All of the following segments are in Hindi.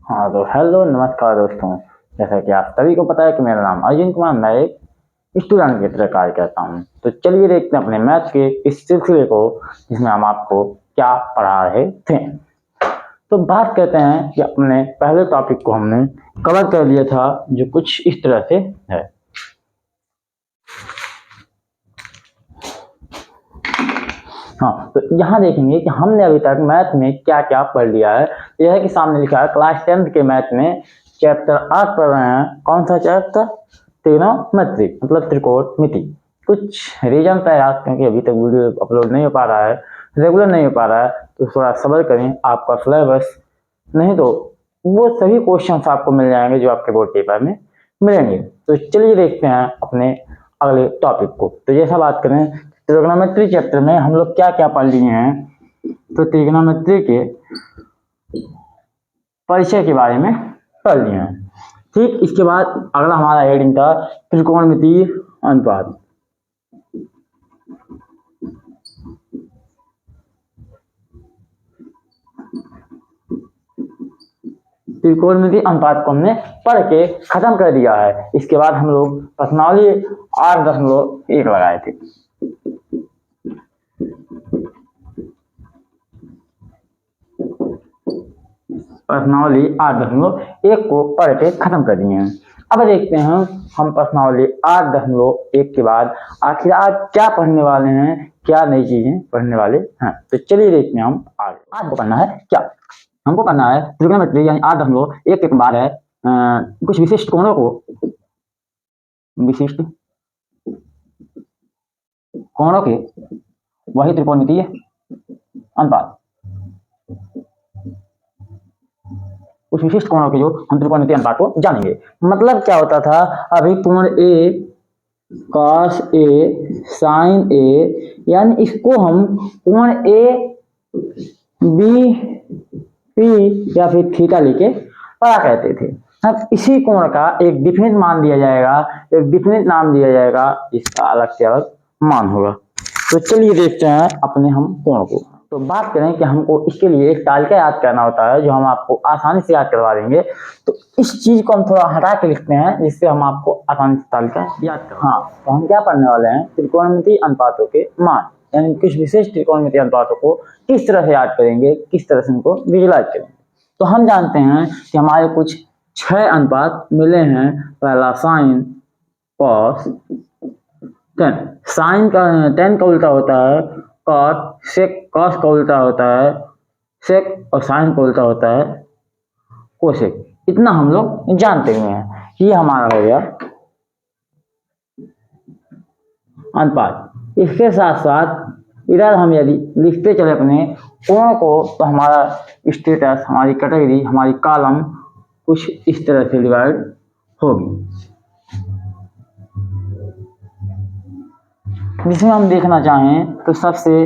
हाँ तो हेलो नमस्कार दोस्तों। जैसा कि आप सभी को पता है कि मेरा नाम अर्जुन कुमार, मैं एक स्टूडेंट की तरह कार्य करता हूँ। तो चलिए देखते हैं अपने मैथ के इस सिलसिले को जिसमें हम आपको क्या पढ़ा रहे थे। तो बात करते हैं कि अपने पहले टॉपिक को हमने कवर कर लिया था जो कुछ इस तरह से है। हाँ तो यहाँ देखेंगे कि हमने अभी तक मैथ में क्या क्या पढ़ लिया है। यह है कि सामने लिखा है क्लास 10th के मैथ में चैप्टर 8 पढ़ रहे हैं। कौन सा चैप्टर? ट्रिग्नोमेट्री मतलब त्रिकोणमिति। कुछ रीजन है यार, क्योंकि अभी तक वीडियो अपलोड नहीं हो पा रहा है, रेगुलर नहीं हो पा रहा है, तो थोड़ा सब्र करें। आपका सिलेबस नहीं तो वो सभी क्वेश्चंस आपको मिल जाएंगे जो आपके बोर्ड पेपर में मिलेंगे। तो चलिए देखते हैं अपने अगले टॉपिक को। तो जैसा बात करें ट्रिग्नोमेट्री चैप्टर में हम लोग क्या क्या पढ़ लिए हैं, तो ट्रिग्नोमेट्री के परिचय के बारे में पढ़ लिए हैं। ठीक, इसके बाद अगला हमारा हेडिंग था त्रिकोणमितीय अनुपात। त्रिकोणमितीय अनुपात को हमने पढ़ के खत्म कर दिया है। इसके बाद हम लोग प्रश्नावली 8.1 लगाए थे। प्रश्नावली 8.1 को पढ़ के खत्म कर दिए हैं। अब देखते हैं हम प्रश्नावली 8.1 के बाद आखिर आज क्या पढ़ने वाले हैं, क्या नई चीजें पढ़ने वाले हैं। तो चलिए देखते हैं हम आगे। आज को पढ़ना है क्या? हमको पढ़ना है ट्रिग्नोमेट्री यानी 8.1 के बाद है कुछ विशिष्ट कोणों के वही त्रिकोणमितीय अनुपात। कुछ विशिष्ट कोणों के जो हम त्रिकोणमितीय अनुपात को जानेंगे। मतलब क्या होता था, अभी कोण ए कॉस ए साइन ए, यानी इसको हम कोण ए बी पी या फिर थीटा लेके पढ़ा करते थे। अब इसी कोण का एक डिफरेंट मान दिया जाएगा, एक डिफरेंट नाम दिया जाएगा, इसका अलग से अलग मान होगा। तो चलिए देखते हैं अपने हम कोण को। तो बात करें कि हमको इसके लिए एक तालिका याद करना होता है जो हम आपको आसानी से याद करवा देंगे। तो इस चीज को हम थोड़ा हटा के लिखते हैं जिससे हम आपको आसानी से तालिका याद करें। हाँ तो हम क्या पढ़ने वाले हैं, त्रिकोणमितीय अनुपातों के मान, यानी कुछ विशेष त्रिकोणमितीय अनुपातों को किस तरह से याद करेंगे, किस तरह से उनको विजुलाइज करेंगे। तो हम जानते हैं कि हमारे कुछ 6 अनुपात मिले हैं। पहला साइन कॉस 10, साइन का 10 का उल्टा होता है कॉट, सेक कॉस का उल्टा होता है सेक, और साइन का उल्टा होता है कोसेक। इतना हम लोग जानते हुए हैं। ये हमारा हो गया अनुपात। इसके साथ साथ इधर हम यदि लिखते चले अपने कोण को, तो हमारा स्टेटस, हमारी कैटेगरी, हमारी कॉलम कुछ इस तरह से डिवाइड होगी, जिसमें हम देखना चाहें तो सबसे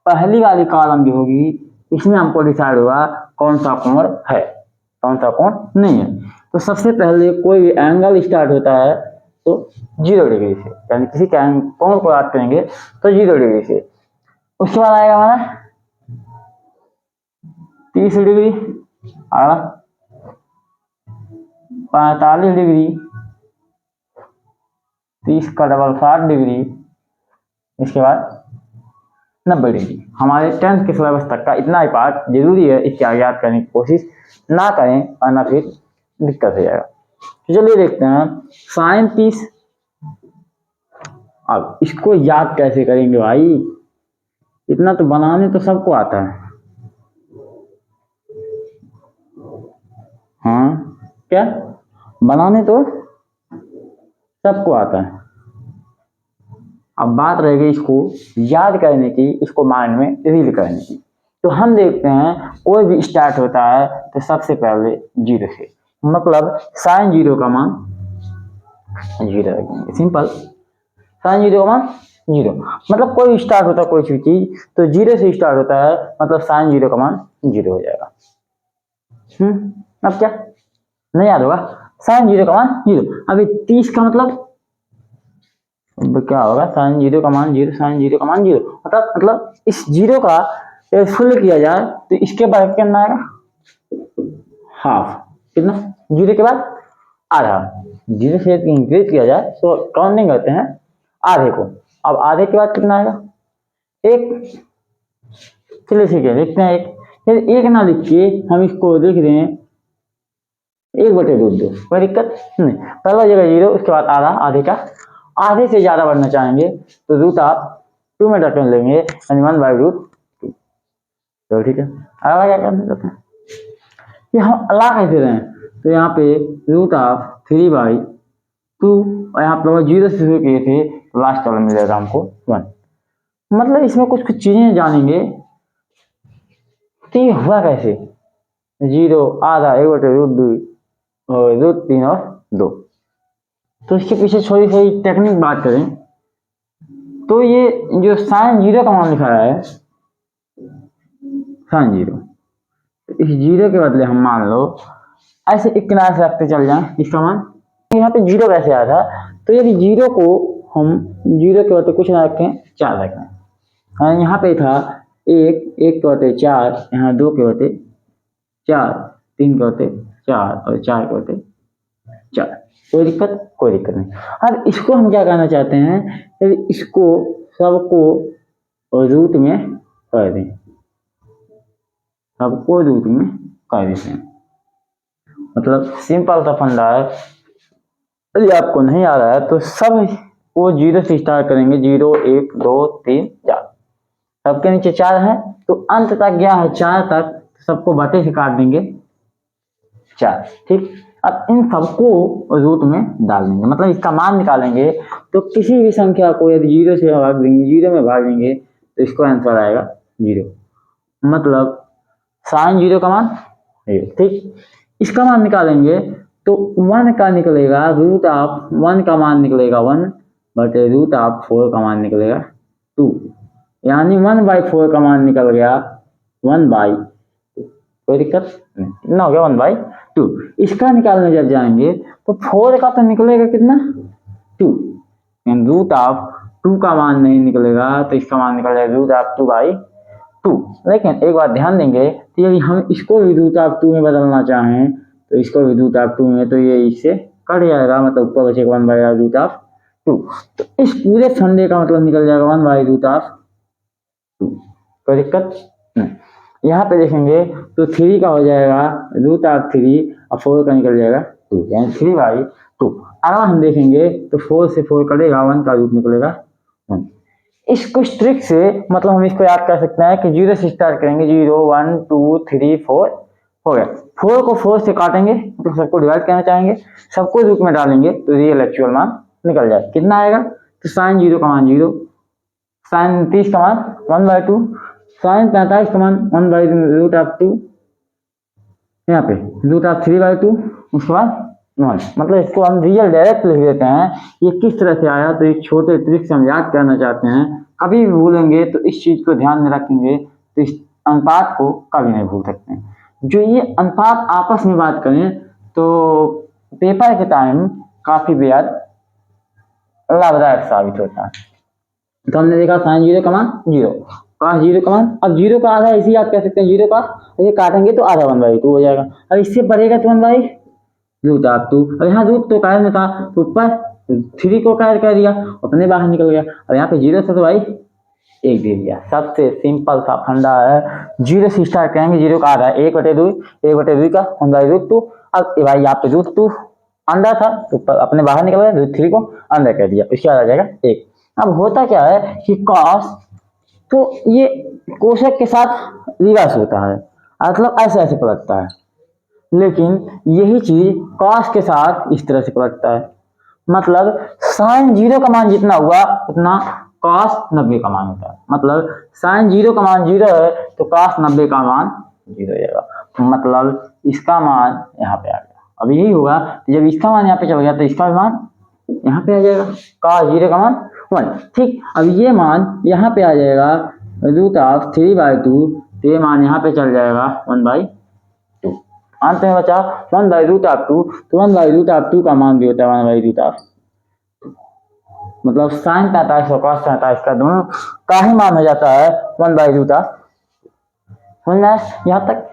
पहली वाली कॉलम जो होगी इसमें हमको डिसाइड होगा कौन सा कोण है, कौन सा कोण नहीं है। तो सबसे पहले कोई भी एंगल स्टार्ट होता है तो 0 डिग्री से, यानी किसी का कोण को याद करेंगे तो 0 डिग्री से। उसके बाद आएगा हमारा 30 डिग्री, अगला 45 डिग्री, 30 का डबल 60 डिग्री, इसके बाद 90 डिग्री। हमारे 10th के सिलेबस तक का इतना ही पार्ट जरूरी है, इसके आगे याद करने की कोशिश ना करें वरना फिर दिक्कत हो जाएगा। तो चलिए देखते हैं साइन 30। अब इसको याद कैसे करेंगे भाई, इतना तो बनाने तो सबको आता है। हाँ क्या, बनाने तो सबको आता है। अब बात रह गई इसको याद करने की, इसको माइंड में रील करने की। तो हम देखते हैं कोई भी स्टार्ट होता है तो सबसे पहले 0 से, मतलब साइन 0 का मान 0 रखेंगे, सिंपल। साइन 0 का मान 0, मतलब कोई स्टार्ट होता है कोई भी चीज तो 0 से स्टार्ट होता है, मतलब साइन 0 का मान 0 हो जाएगा। अब क्या नहीं याद होगा, साइन 0 का मान 0। अभी 30 का मतलब क्या होगा, साइन 0 का मान 0, साइन 0 का मान 0, मतलब इस 0 का फुल किया जाए तो इसके बाद कितना आएगा, हाफ। कितना, 0 के बाद आधा, 0 से इंक्रीज किया जाए तो काउंटिंग करते हैं आधे को। अब आधे के बाद कितना आएगा, 1। चलिए ठीक है, लिखते हैं 1। फिर 1 ना लिख के हम इसको लिख दें 1/√2, कोई दिक्कत नहीं। पहला जगह 0, उसके बाद आधा, आधे का आधे से ज्यादा बढ़ना चाहेंगे तो रूट आप 2 में रख लेंगे, यानी 1/√2। तो ठीक है, अगला क्या करना चाहते हैं कि हम अल्लाह कैसे रहे, तो यहाँ पे √3/2 और यहाँ पे 0 से शुरू किए थे तो लास्ट वाला मिलेगा हमको 1। मतलब इसमें कुछ कुछ चीजें जानेंगे तो ये हुआ कैसे, 0, आधा, 1/√2 और √3 और 2। तो इसके पीछे थोड़ी सी टेक्निक बात करें तो ये जो साइन 0 का मान लिखा है, साइन 0, इस 0 के बदले हम मान लो ऐसे एक किनारे से रखते चल जाएं इसका मान। यहाँ पे 0 कैसे आया था, तो यदि 0 को हम 0 के बदले कुछ ना रखें, 4 रखें, यहाँ पे था 1/4, यहाँ 2 के बदले 4, 3 के बदले 4 और 4 के बदले 4, कोई दिक्कत नहीं। अब इसको हम क्या करना चाहते हैं, यदि इसको सबको रूट में कर दें, सबको रूट में कर देते हैं। मतलब सिंपल सा फंडा है, यदि आपको नहीं आ रहा है तो सब वो 0 से स्टार्ट करेंगे, 0, 1, 2, 3, 4, सबके नीचे 4 है तो अंत तक गया है 4 तक, सबको बटे से काट देंगे 4, ठीक। अब इन सबको रूट में डाल देंगे, मतलब इसका मान निकालेंगे तो किसी भी संख्या को यदि 0 से भाग देंगे, 0 में भाग देंगे तो इसको आंसर आएगा 0। मतलब साइन 0 का मान 0, ठीक। इसका मान निकालेंगे तो 1 का निकलेगा √1 का मान निकलेगा 1 बटे √4 का मान निकलेगा 2, यानी 1/4 का मान निकल गया 1/2, कोई दिक्कत नहीं, कितना हो गया 1/2। इसका निकालने जब जाएंगे तो 4 का तो निकलेगा कितना 2, √2 का मान नहीं निकलेगा तो इसका मान निकल जाएगा √2/2। लेकिन एक बात ध्यान देंगे कि यदि हम इसको भी √2 में बदलना चाहें तो इसको भी √2 में, तो ये इससे कट जाएगा, मतलब ऊपर बचेगा 1/√2। तो इस पूरे फंडे का मतलब निकल जाएगा 1/√2, कोई दिक्कत नहीं। यहाँ पे देखेंगे तो 3 का हो जाएगा √3 और 4 का निकल जाएगा 2, यानी 3/2। अगर हम देखेंगे तो 4 से 4 कटेगा, 1 का रूट निकलेगा 1। इस कुछ ट्रिक से मतलब हम इसको याद कर सकते हैं कि 0 से स्टार्ट करेंगे, 0, 1, 2, 3, 4 हो गया। 4 को 4 से काटेंगे तो सबको डिवाइड करना चाहेंगे, सबको रूट में डालेंगे तो रियल एक्चुअल मान निकल जाए, कितना आएगा, तो साइन 0 का मान 0, साइन 30 का मान 1/2, साइन 45 का मान 1/√2, यहाँ पे √3/2, उसके बाद 1। मतलब इसको हम रियल डायरेक्ट लिख देते हैं। ये किस तरह से आया तो एक छोटे ट्रिक से हम याद करना चाहते हैं, कभी भी भूलेंगे तो इस चीज को ध्यान में रखेंगे तो इस अनुपात को कभी नहीं भूल सकते हैं। जो ये अनुपात आपस में बात करें तो पेपर के टाइम काफी बेहद लाभदायक साबित होता है। तो हमने देखा साइन 0 का मान 0, cos 0 का मान, अब 0 का आधा इसी याद कर सकते हैं, 0 का ये काटेंगे तो आधा 1/2 हो जाएगा। अब इससे बढ़ेगा तो 1/√2, अब यहाँ रूट तो कायद में था तो ऊपर 3 को कायद कर दिया, अपने बाहर निकल गया। अब यहाँ पे 0 से तो भाई 1 दे दिया, सबसे सिंपल सा फंडा है। 0 से स्टार्ट करेंगे, 0 का आधा 1/2, 1/2 का 1/√2। अब भाई यहाँ पे √2 अंदर था तो अपने बाहर निकल गया, √3 को अंदर कर दिया, उसके बाद आ जाएगा 1। अब होता क्या है कि cos, तो ये कोशक के साथ रिवर्स होता है, मतलब ऐसे ऐसे पलटता है, लेकिन यही चीज cos के साथ इस तरह से पलटता है। मतलब साइन 0 का मान जितना हुआ उतना cos 90 का मान होता है। मतलब साइन 0 का मान 0 है तो cos 90 का मान 0 हो जाएगा, मतलब इसका मान यहाँ पे आ गया। अब यही होगा जब इसका मान यहाँ पे चल गया तो इसका मान यहाँ पे आ जाएगा, cos 0 का मान 1, ठीक। अब ये मान यहाँ पे आ जाएगा √3/2, तो ये मान यहाँ पे चल जाएगा 1/2। अंत में बचा 1/√2, तो 1/√2 का मान भी होता है 1/√2, मतलब साइन 45 और cos 45 का दोनों का ही मान हो जाता है 1/√2। समझ में यहाँ तक?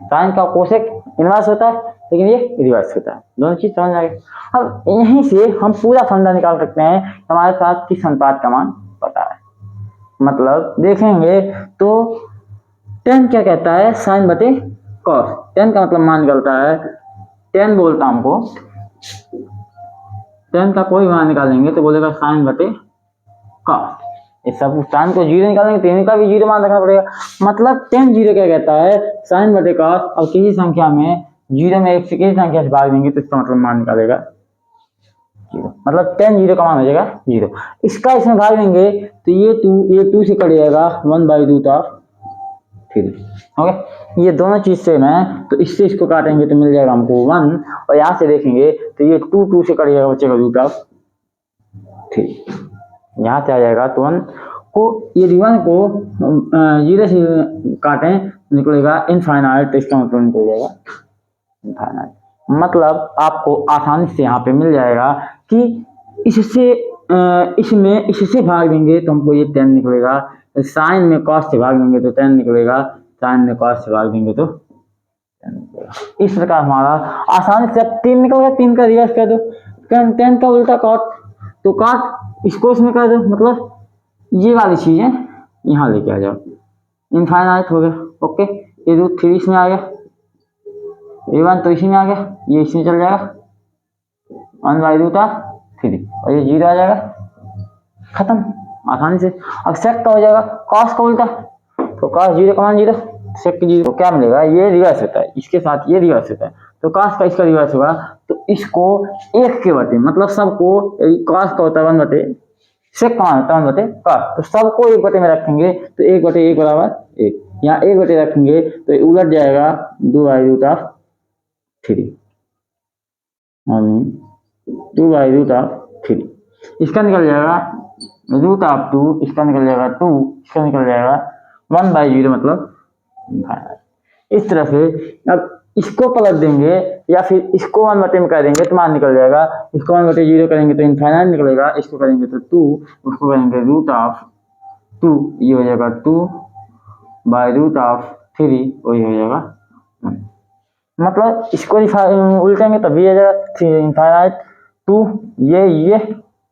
साइन का कोसेक इनवर्स होता है लेकिन ये रिवर्स होता है। दोनों चीज समझ आ गई। अब यहीं से हम पूरा फंडा निकाल सकते हैं हमारे साथ किस अनुपात का मान पता है। मतलब देखेंगे तो tan क्या कहता है, साइन बटे कॉस। tan का मतलब मान निकलता है, tan बोलता हमको, tan का कोई मान निकालेंगे तो बोलेगा साइन बटे कॉस। इस सब tan को जीरो निकालेंगे तो इनका भी जीरो मान रखना पड़ेगा। मतलब tan जीरो क्या कहता है, साइन बटे कॉस। और किसी संख्या में जीरो में एक से किसी संख्या से भाग देंगे तो इसका मतलब मान निकालेगा जीरो। मतलब tan जीरो का मान हो जाएगा जीरो। इसका इसमें भाग देंगे तो ये टू से कट जाएगा 1/√3। ओके, ये दोनों चीज सेम है तो इससे इसको काटेंगे तो मिल जाएगा हमको 1। और यहाँ से देखेंगे तो ये 2 से कट जाएगा, बचेगा √3। यहाँ से आ जाएगा तो 1 को, यदि 1 को 0 से काटें निकलेगा इनफाइनाइट, तो इसका मतलब निकल जाएगा इनफाइनाइट। मतलब आपको आसानी से यहाँ पे मिल जाएगा कि इससे इससे भाग देंगे तो हमको ये 10 निकलेगा, साइन में कॉस से भाग देंगे तो 10 निकलेगा, साइन में कॉस से भाग देंगे तो 10 निकलेगा। इस प्रकार हमारा आसानी से, अब 3 निकल गया, 3 का रिवर्स कर दो, 10 का उल्टा कॉट, तो काट इसको इसमें कर दो, मतलब ये वाली चीजें यहाँ लेके आ जाओ, इनफाइनाइट हो गया। ओके, ये √3 इसमें आ गया, ये 1 तो इसी में आ गया, ये इसमें चल जाएगा 1/√3 और ये 0 आ जाएगा, खत्म आसानी से। अब सेक का हो जाएगा कॉस का उल्टा, तो कॉस 0 का मान 0, सेक 0, तो क्या मिलेगा, ये रिवर्स होता है, इसके साथ ये रिवर्स होता है, तो कॉस का इसका रिवर्स होगा, तो इसको 1 के बटे, मतलब सबको, कॉस का होता है 1 बटे, सेक का मान होता है 1 बटे कॉस, तो सबको 1 बटे में रखेंगे तो 1 बटे 1 बराबर 1, यहाँ 1 बटे रखेंगे तो उलट जाएगा 2/√3, 2/√3, इसका निकल जाएगा √2, इसका निकल जाएगा 2, इसका निकल जाएगा 1/0, मतलब इस तरह से। अब इसको पलट देंगे या फिर इसको 1 बटे में कर देंगे तो मान निकल जाएगा, इसको 1 बटे 0 करेंगे तो इनफाइनाइट निकलेगा, इसको करेंगे तो 2, उसको करेंगे √2, ये हो जाएगा 2/√3, वही हो जाएगा 1। मतलब इसको उल्टेंगे तभी आ जाएगा इनफाइनाइट 2, ये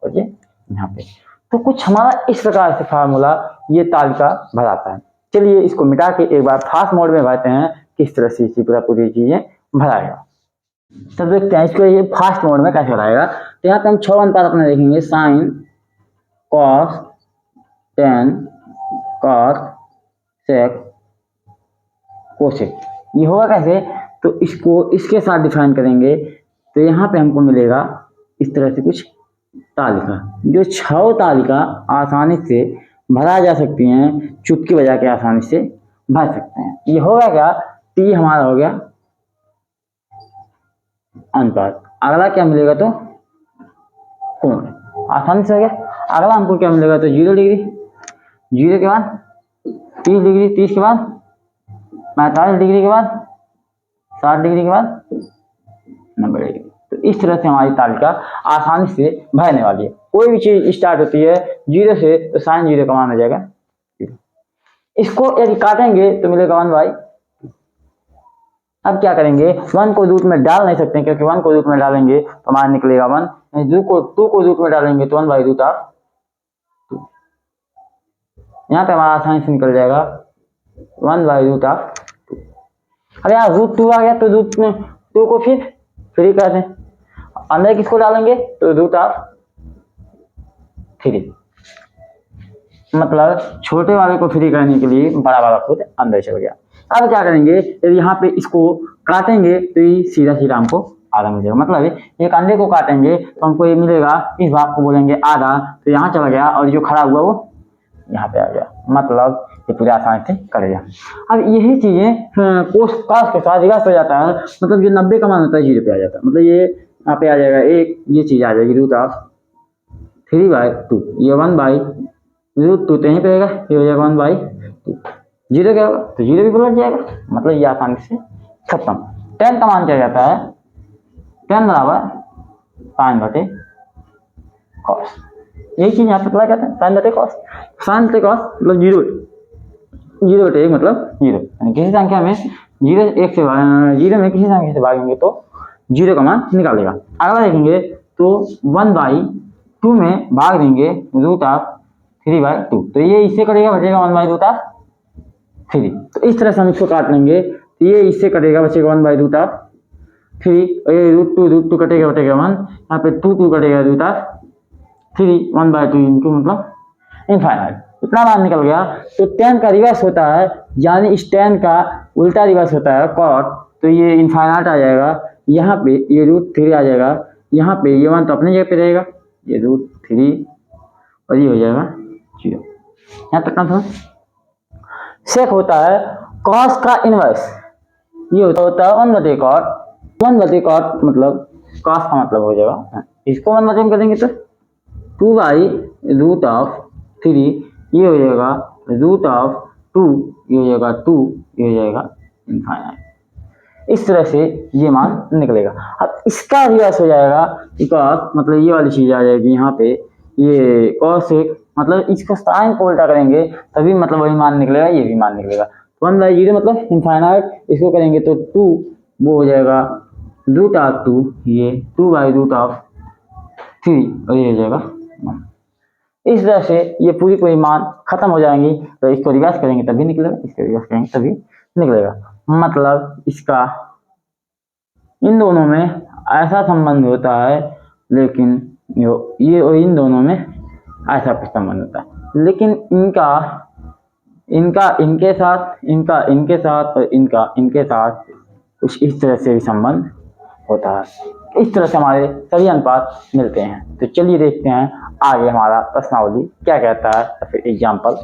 और ये यहाँ पे। तो कुछ हमारा इस प्रकार से फार्मूला ये तालिका भराता है। चलिए इसको मिटा के एक बार फास्ट मोड में भरते हैं किस तरह से इसी पूरी चीजें भराएगा। तब देखते हैं इसको ये फास्ट मोड में कैसे भराएगा। तो यहाँ पे हम 6 अनुपात अपने देखेंगे, साइन, कॉस, टेन, कॉस, सेक, कोसेक। ये होगा कैसे, तो इसको इसके साथ डिफाइन करेंगे तो यहाँ पे हमको मिलेगा इस तरह से कुछ तालिका, जो 6 तालिका आसानी से भरा जा सकती हैं, चुटकी बजा के आसानी से भर सकते हैं। ये होगा क्या, टी हमारा हो गया अनुपात। अगला क्या मिलेगा, तो कोण, आसानी से हो गया। अगला हमको क्या मिलेगा, तो 0 डिग्री, 0 के बाद 30 डिग्री, 30 के बाद 45 डिग्री, के बाद 60 डिग्री, के बाद 90 डिग्री। तो इस तरह से हमारी तालिका आसानी से भरने वाली है। कोई भी चीज स्टार्ट होती है 0 से तो साइन 0 का मान हो जाएगा 0। इसको यदि काटेंगे तो मिलेगा 1/। अब क्या करेंगे, 1 को रूट में डाल नहीं सकते क्योंकि 1 को रूट में डालेंगे तो मान निकलेगा 1, 2 को रूट में डालेंगे तो 1/2। यहाँ पे हमारा आसानी से निकल जाएगा 1/2। अब यहाँ √2 आ गया तो √2 को फिर फ्री कर दें, अंदर किसको डालेंगे तो √3, मतलब छोटे वाले को फ्री करने के लिए बड़ा वाला खुद अंदर चल गया। अब क्या करेंगे, यदि यहाँ पे इसको काटेंगे तो ये सीधा सीधा हमको आधा मिलेगा, मतलब एक अंडे को काटेंगे तो हमको ये मिलेगा, इस भाग को बोलेंगे आधा, तो यहाँ चला गया और जो खड़ा हुआ वो यहाँ पे आ गया, मतलब ये पूरी आसानी से करेगा। अब यही चीजें कोस के साथ रिवर्स हो जाता है, मतलब जो 90 का मान होता है 0 पे आ जाता है, मतलब ये यहाँ पे आ जाएगा एक, ये चीज आ जाएगी √3/2, ये 1/√2 तो यहीं पे आएगा, ये हो जाएगा 1/2। 0 क्या होगा तो 0 भी पलट जाएगा, मतलब ये आसानी से खत्म। 10 का मान क्या जाता है, 10 बराबर साइन बटे कॉस, यही चीज यहाँ पे अप्लाई करते हैं, साइन बटे कॉस, साइन बटे कॉस मतलब 0, जीरो बटे एक मतलब जीरो, यानी किसी संख्या में जीरो में किसी संख्या से भागेंगे तो जीरो का मान निकालेगा। अगला देखेंगे तो 1/2 में भाग देंगे √3/2, तो ये इससे कटेगा, बचेगा 1/√3। तो इस तरह से हम इसको काट लेंगे, तो ये इससे कटेगा, बचेगा 1/√3, और ये √2 कटेगा, बटेगा 1, यहाँ पे 2 कटेगा √3, 1/2 इनको मतलब इनफाइनाइट, इतना मान निकल गया। तो tan का रिवर्स होता है, यानी इस tan का उल्टा रिवर्स होता है cot, तो ये इनफाइनाइट आ जाएगा, यहाँ पे ये √3 आ जाएगा, यहाँ पे ये 1 तो अपने जगह पे रहेगा, ये √3 और ये हो जाएगा 0। यहाँ तक ना समझ। सेक होता है cos का इनवर्स, ये होता है 1/cot मतलब cos का मतलब हो जाएगा, इसको 1/3 में करेंगे तो 2/√3, ये हो जाएगा √2, ये हो जाएगा 2, ये हो जाएगा इनफाइनाइट। इस तरह से ये मान निकलेगा। अब इसका रिवर्स हो जाएगा, बिकॉज मतलब ये वाली चीज आ जाएगी यहाँ पे, ये cos मतलब इसको साइन को उल्टा करेंगे तभी मतलब वही मान निकलेगा, ये भी मान निकलेगा। 1/0 मतलब इनफाइनाइट, इसको करेंगे तो 2, वो हो जाएगा √2, ये 2/√3 और ये हो जाएगा 1। इस तरह से ये पूरी मान खत्म हो जाएंगी, तो इसको रिवर्स करेंगे तभी निकलेगा, इसको रिवर्स करेंगे तभी निकलेगा। मतलब इसका इन दोनों में ऐसा संबंध होता है, लेकिन ये और इन दोनों में ऐसा कुछ संबंध होता है, लेकिन इनका इनके साथ, इनका इनके साथ और इनका इनके साथ कुछ इस तरह से भी संबंध होता है। इस तरह से हमारे सभी अनुपात मिलते हैं। तो चलिए देखते हैं आगे हमारा प्रश्नावली क्या कहता है, या फिर एग्जाम्पल।